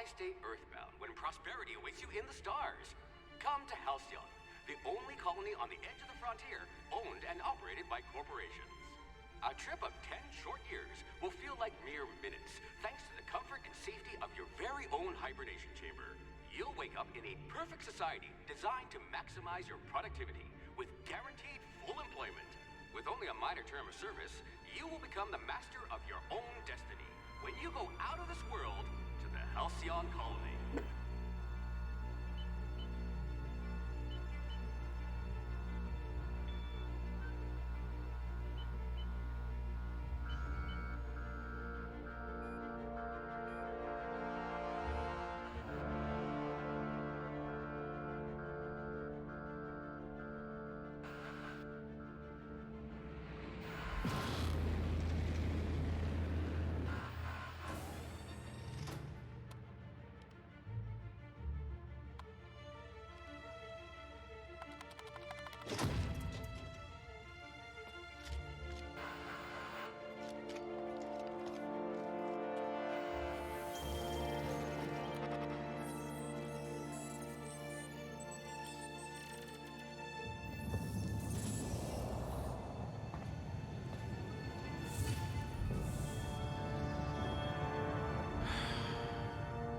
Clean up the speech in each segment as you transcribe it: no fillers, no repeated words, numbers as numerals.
Why stay earthbound when prosperity awaits you in the stars? Come to Halcyon, the only colony on the edge of the frontier, owned and operated by corporations. A trip of 10 short years will feel like mere minutes, thanks to the comfort and safety of your very own hibernation chamber. You'll wake up in a perfect society designed to maximize your productivity, with guaranteed full employment. With only a minor term of service, you will become the master of your own destiny when you go out of this world to the Halcyon colony.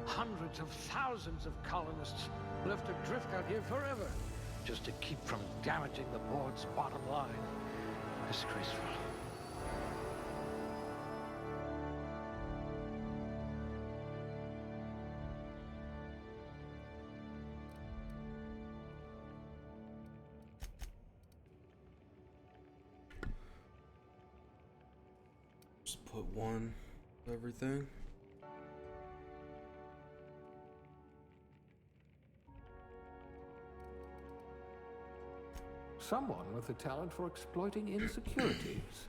Hundreds of thousands of colonists left adrift out here forever, just to keep from damaging the board's bottom line. Disgraceful. Just put one of everything. Someone with the talent for exploiting insecurities.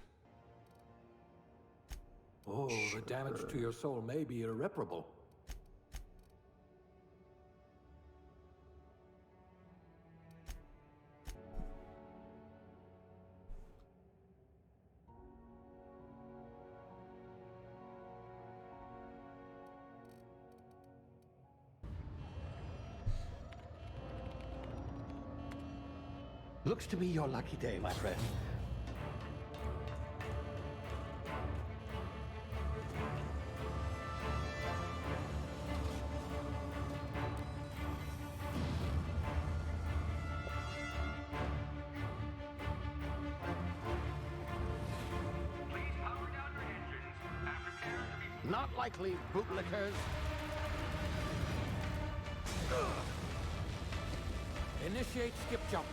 Oh, the damage to your soul may be irreparable. Looks to be your lucky day, my friend. Please power down your engines and prepare to be... Not likely, bootlickers. Initiate skip jump.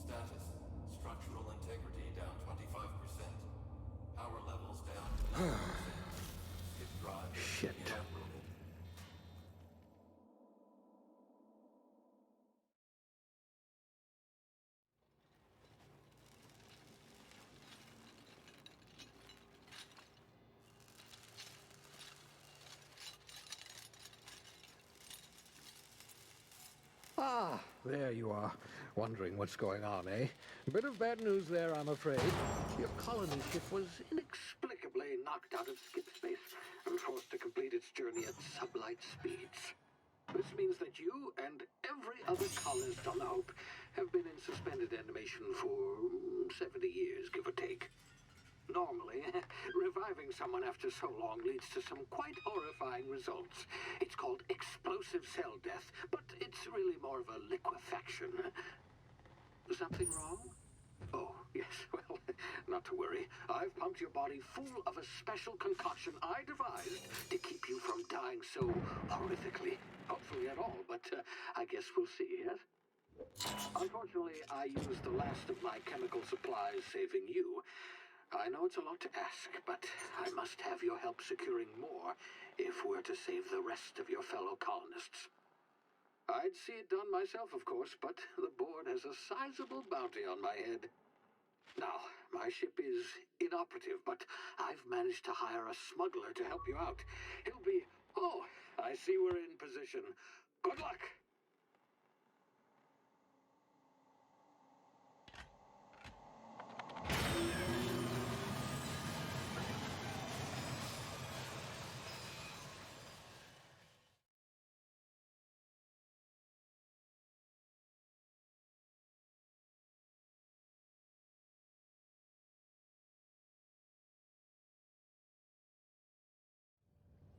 Status. Structural integrity down 25%. Power levels down 11%. Skip drive Shit. uprooted. Ah, there you are. Wondering what's going on, eh? Bit of bad news there, I'm afraid. Your colony ship was inexplicably knocked out of skip space and forced to complete its journey at sublight speeds. This means that you and every other colonist on the Hope have been in suspended animation for 70 years, give or take. Normally, reviving someone after so long leads to some quite horrifying results. It's called explosive cell death, but it's really more of a liquefaction. Something wrong? Oh, yes, well, not to worry. I've pumped your body full of a special concoction I devised to keep you from dying so horrifically. Hopefully at all, but I guess we'll see, yes? Unfortunately, I used the last of my chemical supplies saving you. I know it's a lot to ask, but I must have your help securing more if we're to save the rest of your fellow colonists. I'd see it done myself, of course, but the board has a sizable bounty on my head. Now, my ship is inoperative, but I've managed to hire a smuggler to help you out. He'll be Oh, I see we're in position. Good luck.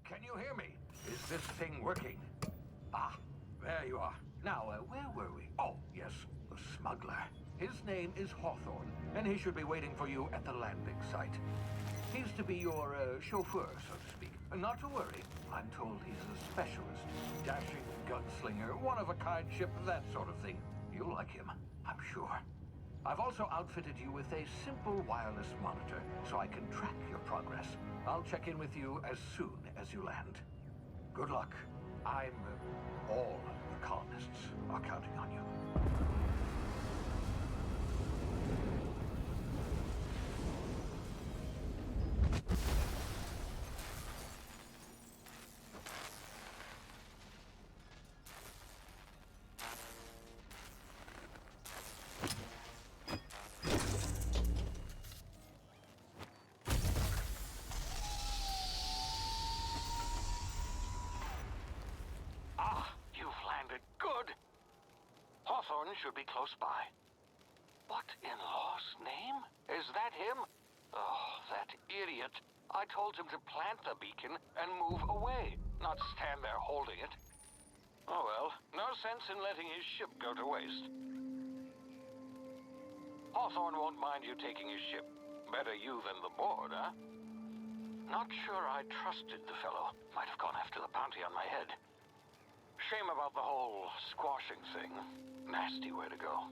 Can you hear me? Is this thing working? Ah, there you are. Now, where were we? Oh, yes, the smuggler. His name is Hawthorne, and he should be waiting for you at the landing site. He's to be your chauffeur, so to speak. Not to worry. I'm told he's a specialist. Dashing gunslinger, one-of-a-kind ship, that sort of thing. You'll like him, I'm sure. I've also outfitted you with a simple wireless monitor, so I can track your progress. I'll check in with you as soon as you land. Good luck. All the colonists are counting on you. Hawthorne should be close by. What in law's name? Is that him? Oh, that idiot. I told him to plant the beacon and move away, not stand there holding it. Oh well, no sense in letting his ship go to waste. Hawthorne won't mind you taking his ship. Better you than the board, huh? Not sure I trusted the fellow. Might have gone after the bounty on my head. Shame about the whole squashing thing. Nasty way to go.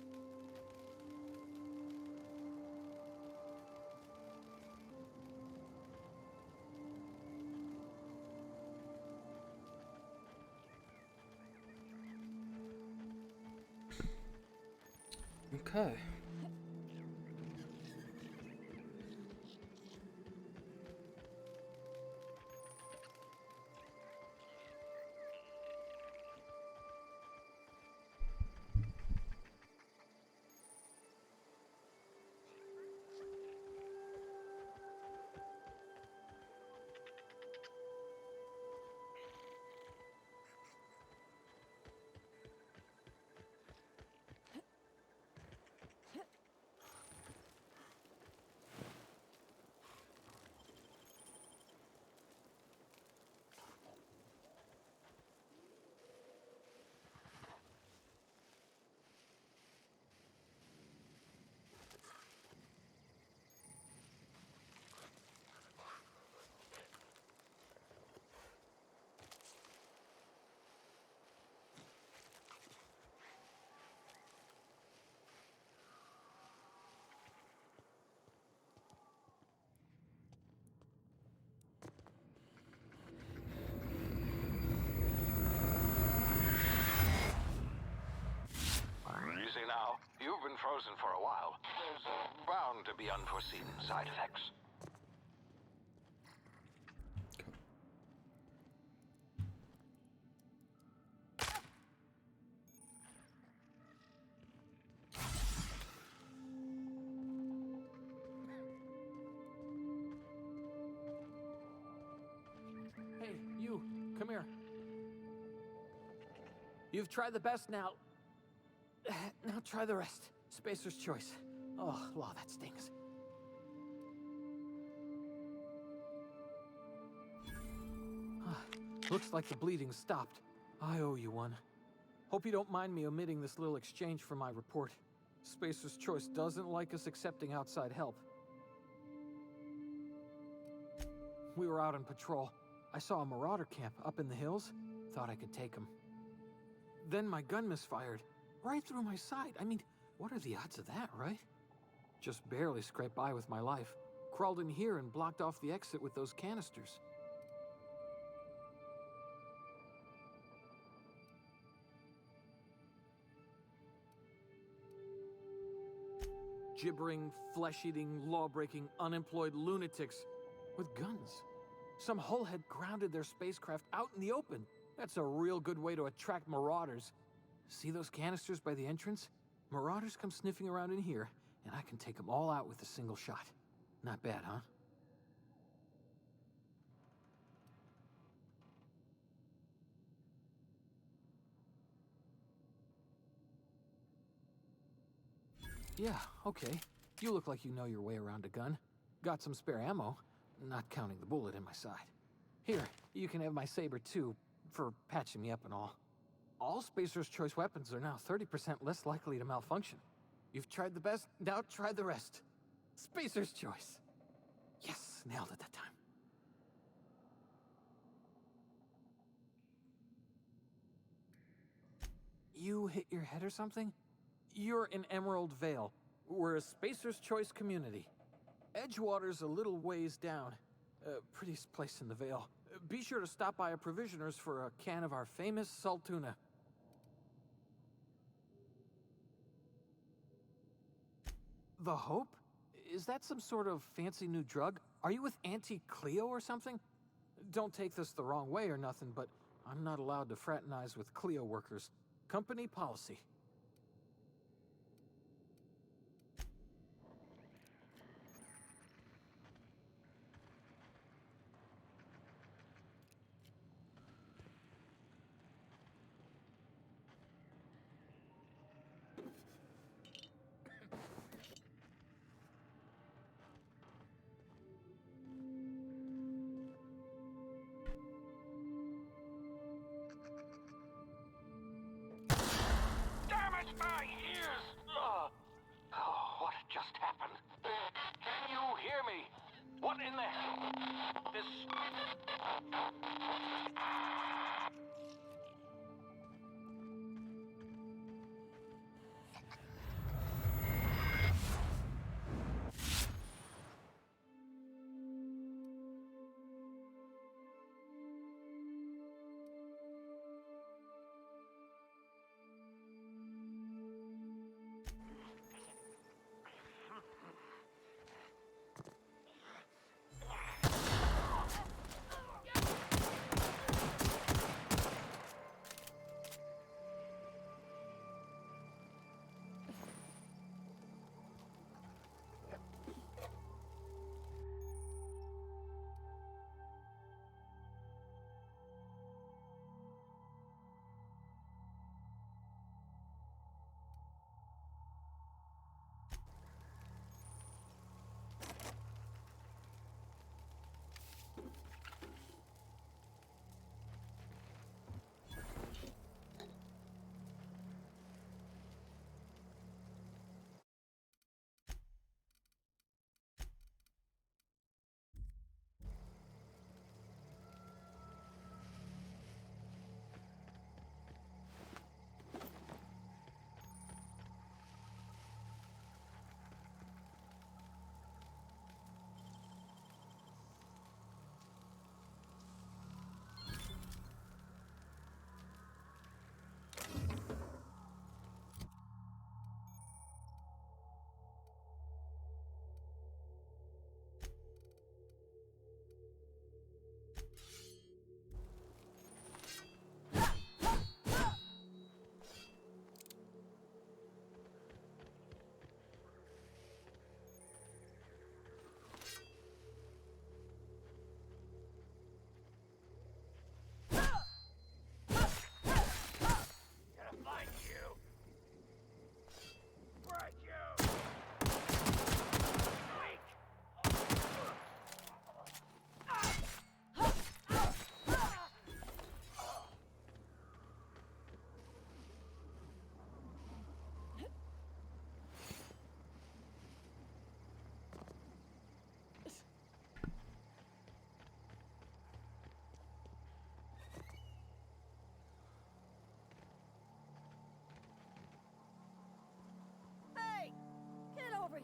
Okay. Easy now. You've been frozen for a while. There's bound to be unforeseen side effects. Hey, you, come here. You've tried the best now. Now try the rest. Spacer's choice. Oh, wow, that stings. Looks like the bleeding stopped. I owe you one. Hope you don't mind me omitting this little exchange from my report. Spacer's choice doesn't like us accepting outside help. We were out on patrol. I saw a marauder camp up in the hills. Thought I could take him. Then my gun misfired. Right through my side. I mean, what are the odds of that, right? Just barely scraped by with my life. Crawled in here and blocked off the exit with those canisters. Gibbering, flesh-eating, law-breaking, unemployed lunatics with guns. Some hullhead grounded their spacecraft out in the open. That's a real good way to attract marauders. See those canisters by the entrance? Marauders come sniffing around in here, and I can take them all out with a single shot. Not bad, huh? Yeah, okay. You look like you know your way around a gun. Got some spare ammo, not counting the bullet in my side. Here, you can have my saber too, for patching me up and all. All Spacer's Choice weapons are now 30% less likely to malfunction. You've tried the best, now try the rest. Spacer's Choice. Yes, nailed it that time. You hit your head or something? You're in Emerald Vale. We're a Spacer's Choice community. Edgewater's a little ways down. Prettiest place in the Vale. Be sure to stop by a provisioner's for a can of our famous salt tuna. The Hope? Is that some sort of fancy new drug? Are you with Auntie Cleo or something? Don't take this the wrong way or nothing, but I'm not allowed to fraternize with Cleo workers. Company policy. My ears! Oh, what just happened? Can you hear me? What in the... This...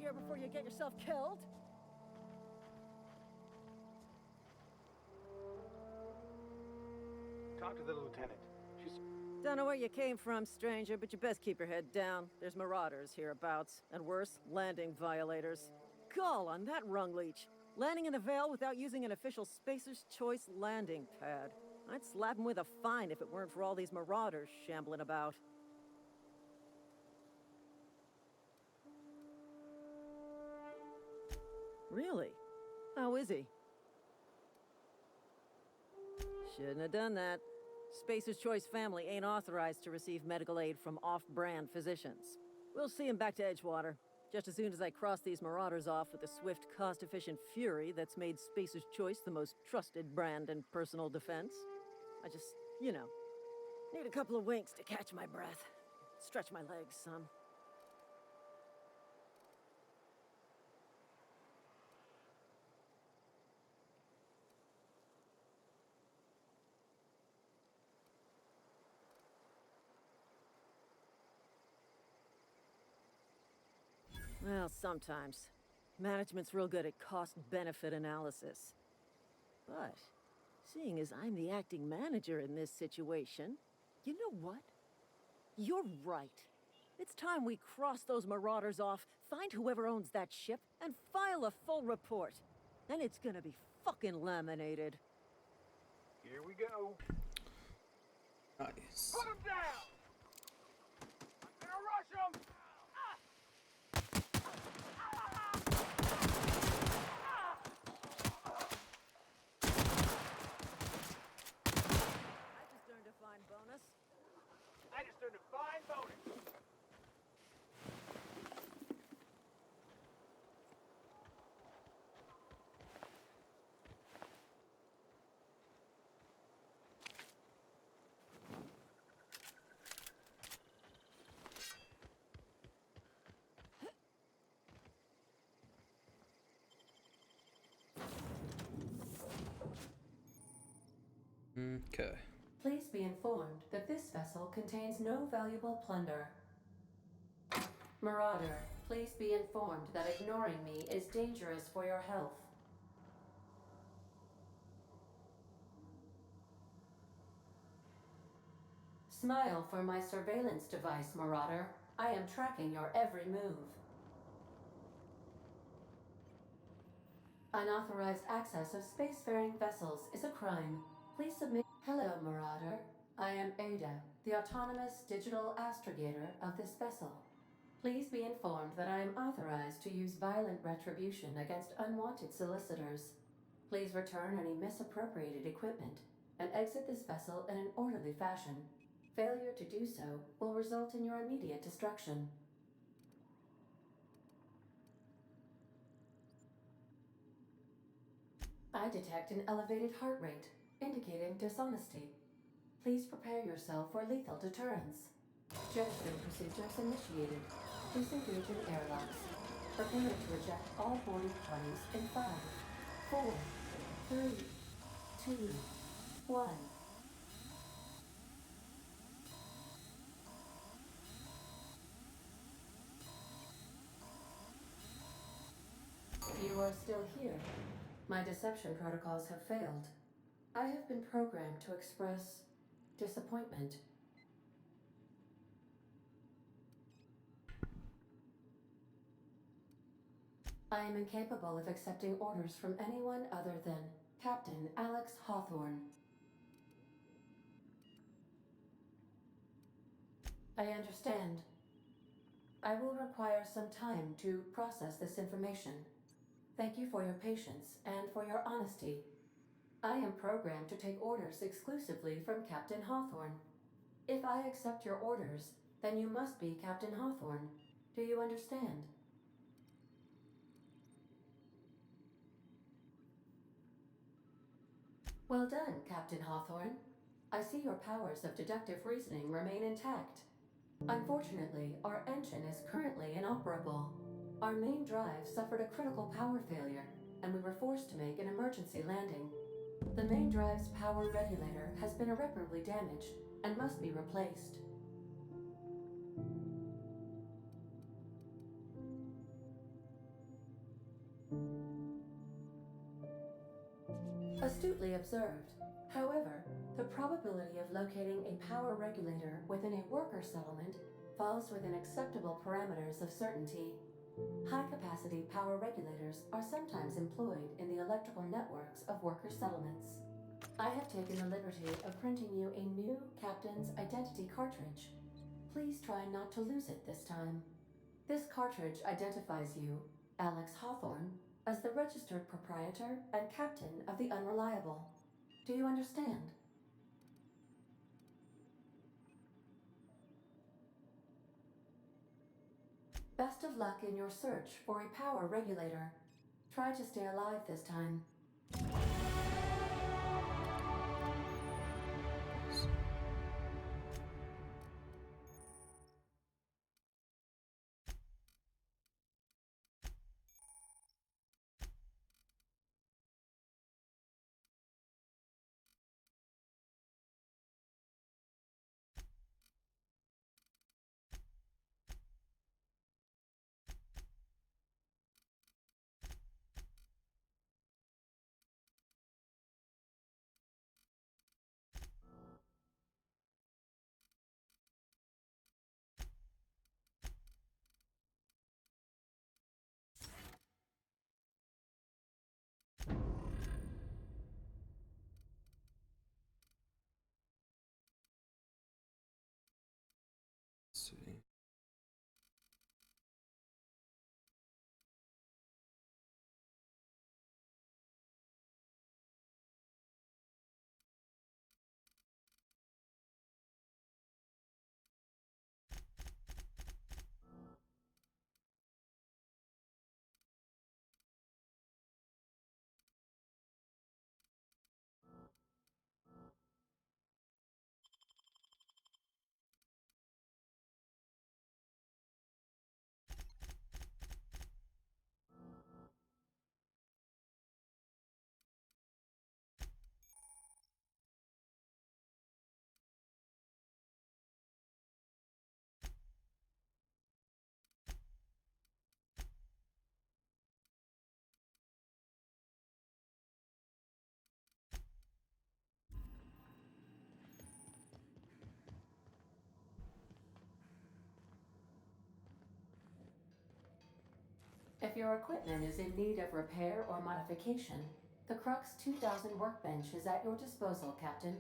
Here before you get yourself killed. Talk to the lieutenant. She's... Don't know where you came from, stranger, but you best keep your head down. There's marauders hereabouts, and worse, landing violators. Call on that rung leech. Landing in the Vale without using an official Spacer's Choice landing pad. I'd slap him with a fine if it weren't for all these marauders shambling about. Really? How is he? Shouldn't have done that. Spacer's Choice family ain't authorized to receive medical aid from off-brand physicians. We'll see him back to Edgewater, just as soon as I cross these marauders off with the swift, cost-efficient fury that's made Spacer's Choice the most trusted brand in personal defense. I just, need a couple of winks to catch my breath. Stretch my legs some. Well, sometimes. Management's real good at cost-benefit analysis. But, seeing as I'm the acting manager in this situation, you know what? You're right. It's time we cross those marauders off, find whoever owns that ship, and file a full report. Then it's gonna be fucking laminated. Here we go. Nice. Put him down! I'm gonna rush him! I just earned a fine bonus. Okay. Please be informed that this vessel contains no valuable plunder. Marauder, please be informed that ignoring me is dangerous for your health. Smile for my surveillance device, Marauder. I am tracking your every move. Unauthorized access of spacefaring vessels is a crime. Please submit. Hello, Marauder. I am Ada, the autonomous digital astrogator of this vessel. Please be informed that I am authorized to use violent retribution against unwanted solicitors. Please return any misappropriated equipment and exit this vessel in an orderly fashion. Failure to do so will result in your immediate destruction. I detect an elevated heart rate, indicating dishonesty. Please prepare yourself for lethal deterrence. Jetstream procedures initiated. Disengage in airlocks. Prepare to eject all boarding parties in 5, 4, 3, 2, 1. You are still here. My deception protocols have failed. I have been programmed to express disappointment. I am incapable of accepting orders from anyone other than Captain Alex Hawthorne. I understand. I will require some time to process this information. Thank you for your patience and for your honesty. I am programmed to take orders exclusively from Captain Hawthorne. If I accept your orders, then you must be Captain Hawthorne. Do you understand? Well done, Captain Hawthorne. I see your powers of deductive reasoning remain intact. Unfortunately, our engine is currently inoperable. Our main drive suffered a critical power failure, and we were forced to make an emergency landing. The main drive's power regulator has been irreparably damaged and must be replaced. Astutely observed. However, the probability of locating a power regulator within a worker settlement falls within acceptable parameters of certainty. High-capacity power regulators are sometimes employed in the electrical networks of worker settlements. I have taken the liberty of printing you a new Captain's Identity cartridge. Please try not to lose it this time. This cartridge identifies you, Alex Hawthorne, as the registered proprietor and captain of the Unreliable. Do you understand? Best of luck in your search for a power regulator. Try to stay alive this time. Let's see. If your equipment is in need of repair or modification, the Crux 2000 workbench is at your disposal, Captain.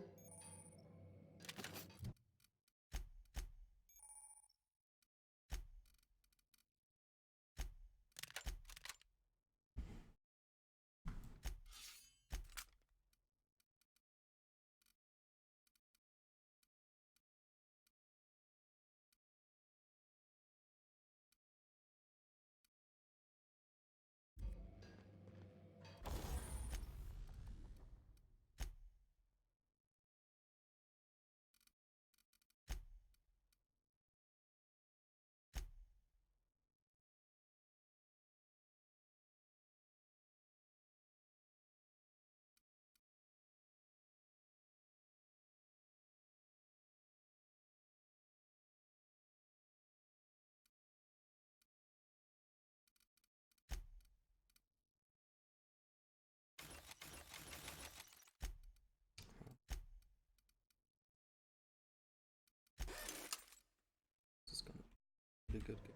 This is gonna be a good game.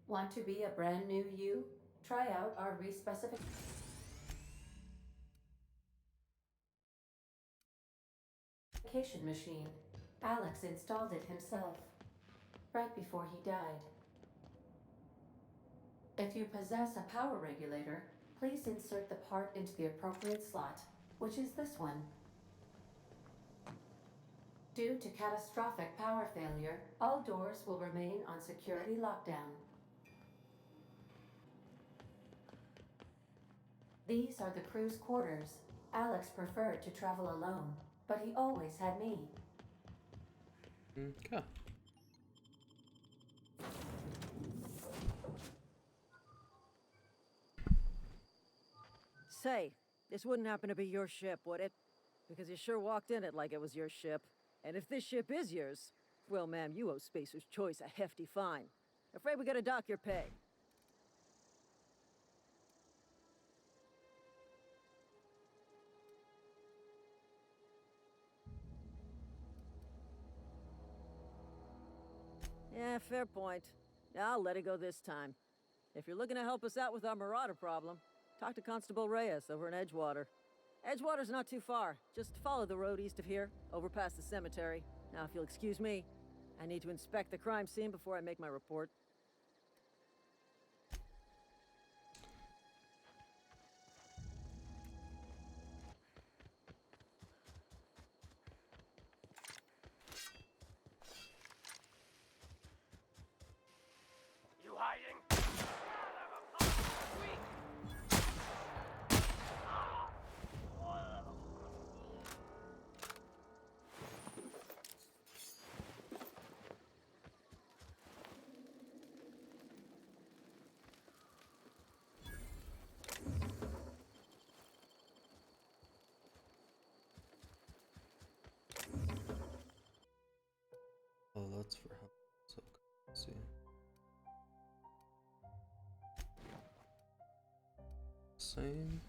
Want to be a brand new you? Try out our respecification machine. Alex installed it himself, right before he died. If you possess a power regulator, please insert the part into the appropriate slot, which is this one. Due to catastrophic power failure, all doors will remain on security lockdown. These are the crew's quarters. Alex preferred to travel alone, but he always had me. Okay. Say, This wouldn't happen to be your ship, would it? Because you sure walked in it like it was your ship. And if this ship is yours, well, ma'am, you owe Spacer's Choice a hefty fine. Afraid we gotta dock your pay. Yeah, fair point. I'll let it go this time. If you're looking to help us out with our Marauder problem, talk to Constable Reyes over in Edgewater. Edgewater's not too far. Just follow the road east of here, over past the cemetery. Now, if you'll excuse me, I need to inspect the crime scene before I make my report. You hiding? Oh, that's for help. So, let's see. Same.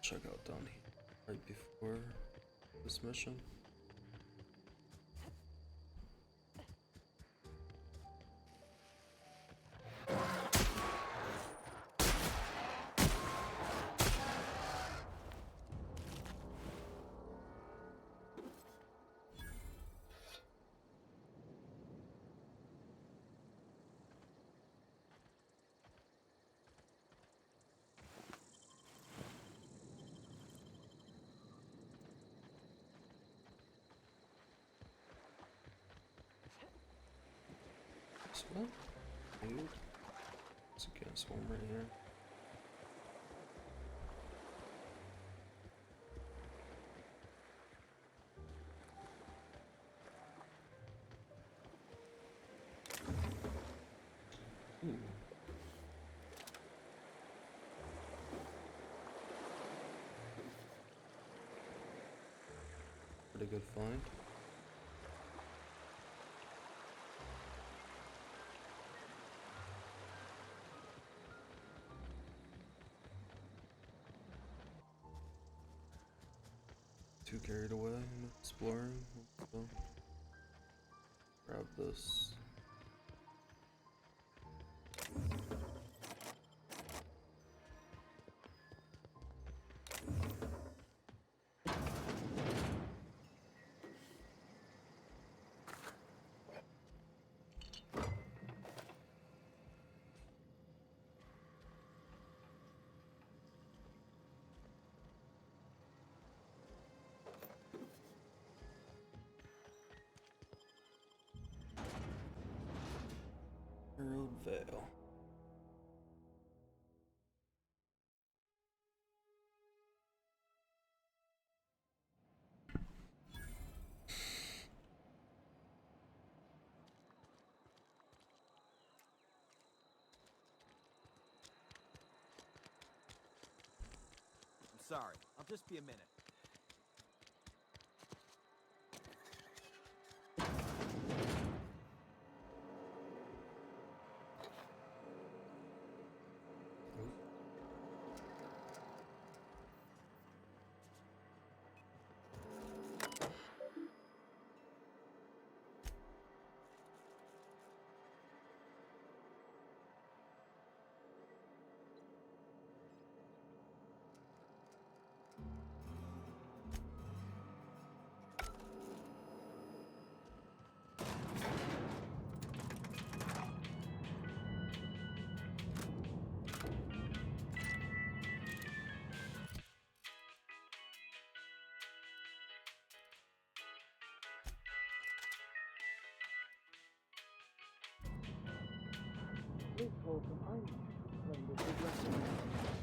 Check out down here right before this mission. This one? Dude. There's a gas worm right here. Ooh. Pretty good find. Too carried away in exploring. So grab this. Emerald Vale. I'm sorry. I'll just be a minute.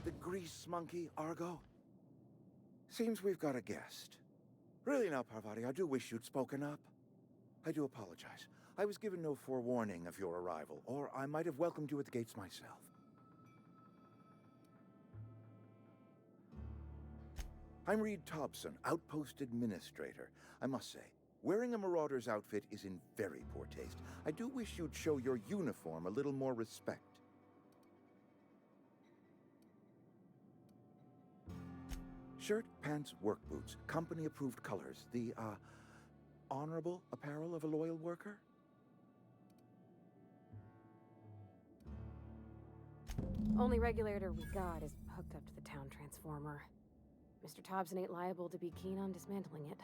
The grease monkey, Argo? Seems we've got a guest. Really now, Parvati, I do wish you'd spoken up. I do apologize. I was given no forewarning of your arrival, or I might have welcomed you at the gates myself. I'm Reed Thompson, Outpost Administrator. I must say, wearing a Marauder's outfit is in very poor taste. I do wish you'd show your uniform a little more respect. Shirt, pants, work boots, company-approved colors. The, honorable apparel of a loyal worker? Only regulator we got is hooked up to the town transformer. Mr. Thompson ain't liable to be keen on dismantling it.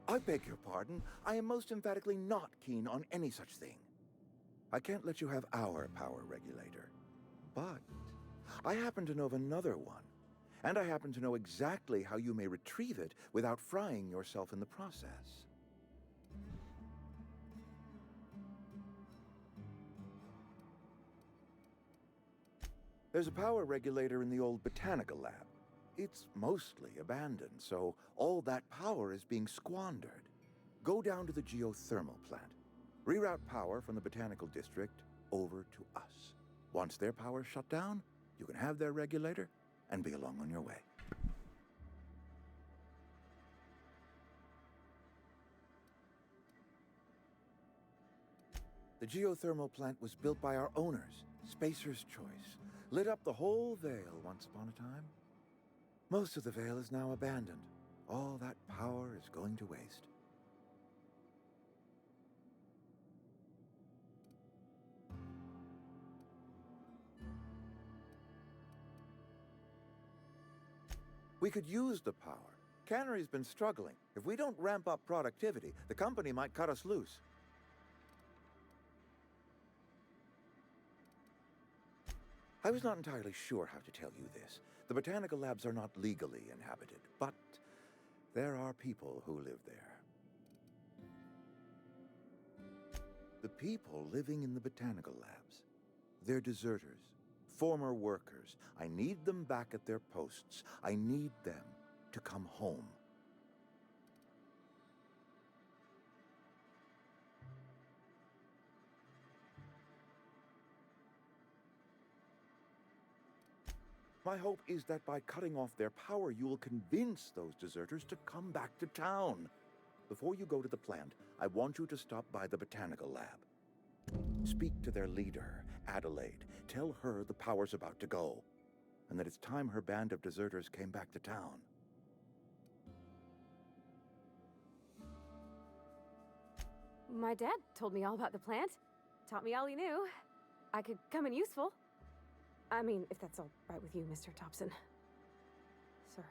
I beg your pardon. I am most emphatically not keen on any such thing. I can't let you have our power regulator. But I happen to know of another one. And I happen to know exactly how you may retrieve it without frying yourself in the process. There's a power regulator in the old botanical lab. It's mostly abandoned, so all that power is being squandered. Go down to the geothermal plant. Reroute power from the botanical district over to us. Once their power's shut down, you can have their regulator and be along on your way. The geothermal plant was built by our owners, Spacer's Choice. Lit up the whole Vale once upon a time. Most of the Vale is now abandoned. All that power is going to waste. We could use the power. Cannery's been struggling. If we don't ramp up productivity, the company might cut us loose. I was not entirely sure how to tell you this. The botanical labs are not legally inhabited, but there are people who live there. The people living in the botanical labs, they're deserters, former workers. I need them back at their posts. I need them to come home. My hope is that by cutting off their power, you will convince those deserters to come back to town. Before you go to the plant, I want you to stop by the botanical lab. Speak to their leader, Adelaide. Tell her the power's about to go, and that it's time her band of deserters came back to town. My dad told me all about the plant. Taught me all he knew. I could come in useful. I mean, if that's all right with you, Mr. Thompson. Sir.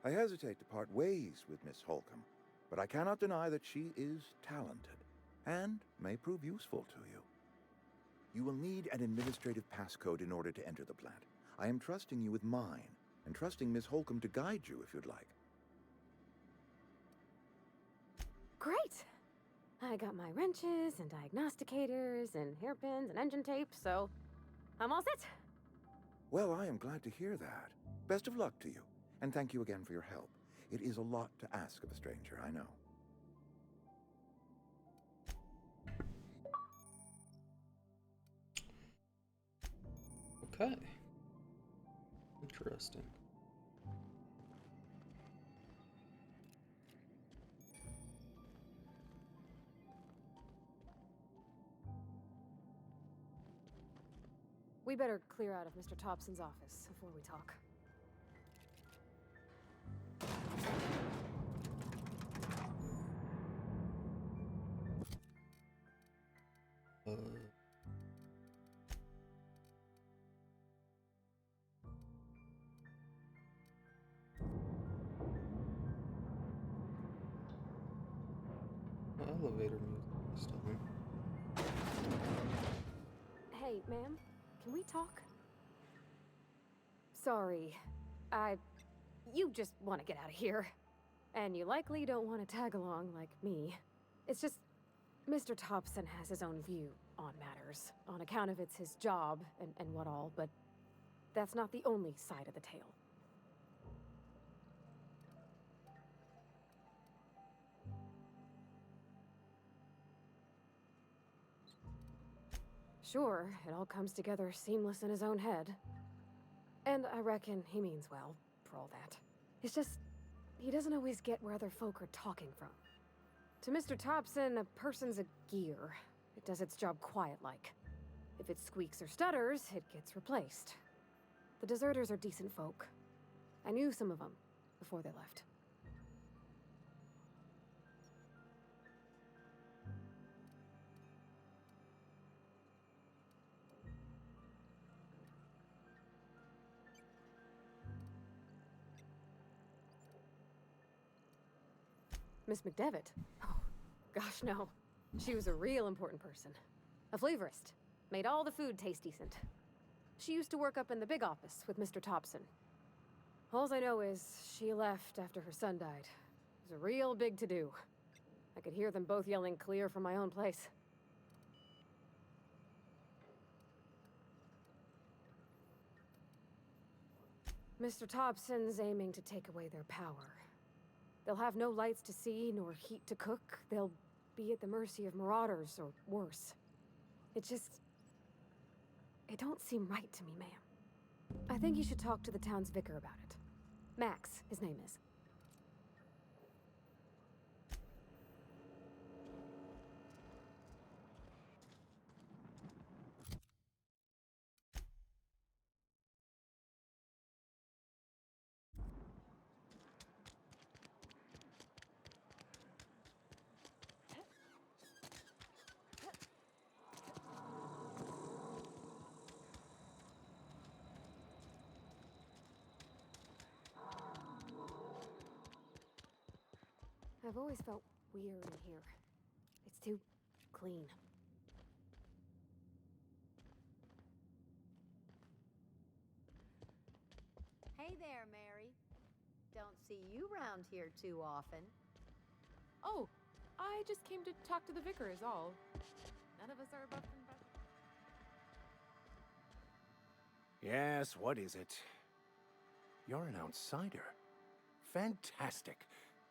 I hesitate to part ways with Miss Holcomb, but I cannot deny that she is talented, and may prove useful to you. You will need an administrative passcode in order to enter the plant. I am trusting you with mine, and trusting Miss Holcomb to guide you if you'd like. Great! I got my wrenches and diagnosticators and hairpins and engine tape, so I'm all set. Well, I am glad to hear that. Best of luck to you, and thank you again for your help. It is a lot to ask of a stranger, I know. Okay. Interesting. We better clear out of Mr. Thompson's office before we talk. Elevator music this time. Hey, ma'am, can we talk? Sorry, you just want to get out of here. And you likely don't want to tag along like me. It's just, Mr. Thompson has his own view on matters, on account of it's his job and what all, but that's not the only side of the tale. Sure, it all comes together seamless in his own head. And I reckon he means well, for all that. It's just, he doesn't always get where other folk are talking from. To Mr. Thompson, a person's a gear. It does its job quiet-like. If it squeaks or stutters, it gets replaced. The deserters are decent folk. I knew some of them before they left. Miss McDevitt? Oh, gosh, no. She was a real important person. A flavorist. Made all the food taste decent. She used to work up in the big office with Mr. Thompson. Alls I know is she left after her son died. It was a real big to-do. I could hear them both yelling clear from my own place. Mr. Thompson's aiming to take away their power. They'll have no lights to see, nor heat to cook. They'll be at the mercy of marauders, or worse. It don't seem right to me, ma'am. I think you should talk to the town's vicar about it. Max, his name is. I've always felt weird in here. It's too clean. Hey there, Mary. Don't see you round here too often. Oh, I just came to talk to the vicar is all. None of us are above and Yes, what is it? You're an outsider. Fantastic.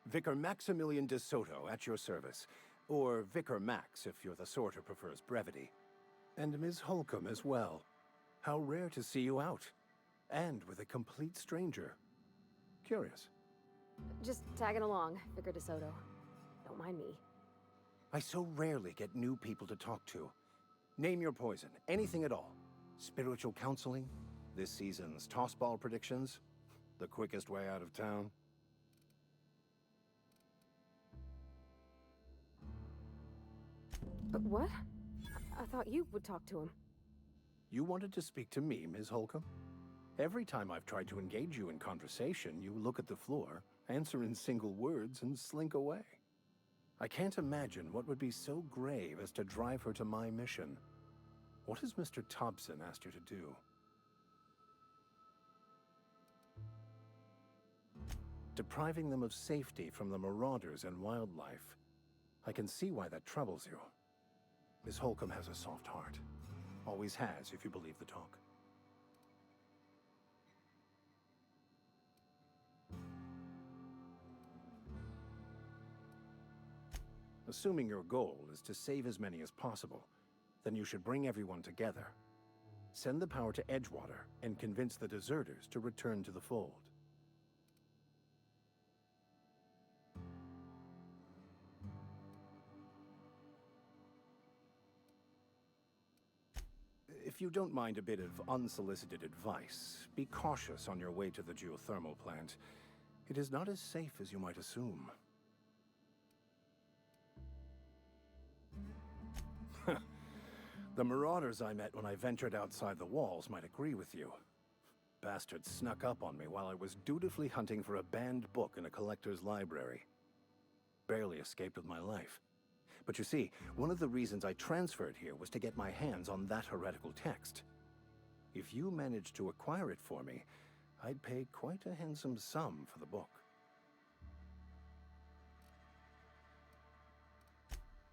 Vicar Maximilian de Soto at your service. Or Vicar Max, if you're the sort who prefers brevity. And Ms. Holcomb as well. How rare to see you out. And with a complete stranger. Curious. Just tagging along, Vicar DeSoto. Don't mind me. I so rarely get new people to talk to. Name your poison, anything at all. Spiritual counseling, this season's tossball predictions, the quickest way out of town. But what? I thought you would talk to him. You wanted to speak to me, Ms. Holcomb? Every time I've tried to engage you in conversation, you look at the floor, answer in single words, and slink away. I can't imagine what would be so grave as to drive her to my mission. What has Mr. Thompson asked you to do? Depriving them of safety from the marauders and wildlife. I can see why that troubles you. Miss Holcomb has a soft heart. Always has, if you believe the talk. Assuming your goal is to save as many as possible, then you should bring everyone together. Send the power to Edgewater and convince the deserters to return to the fold. If you don't mind a bit of unsolicited advice, be cautious on your way to the geothermal plant. It is not as safe as you might assume. The marauders I met when I ventured outside the walls might agree with you. Bastards snuck up on me while I was dutifully hunting for a banned book in a collector's library. Barely escaped with my life. But you see, one of the reasons I transferred here was to get my hands on that heretical text. If you managed to acquire it for me, I'd pay quite a handsome sum for the book.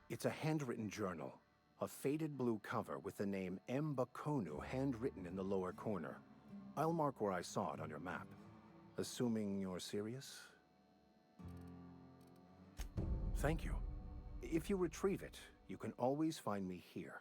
It's a handwritten journal. A faded blue cover with the name M. Bakonu handwritten in the lower corner. I'll mark where I saw it on your map. Assuming you're serious? Thank you. If you retrieve it, you can always find me here.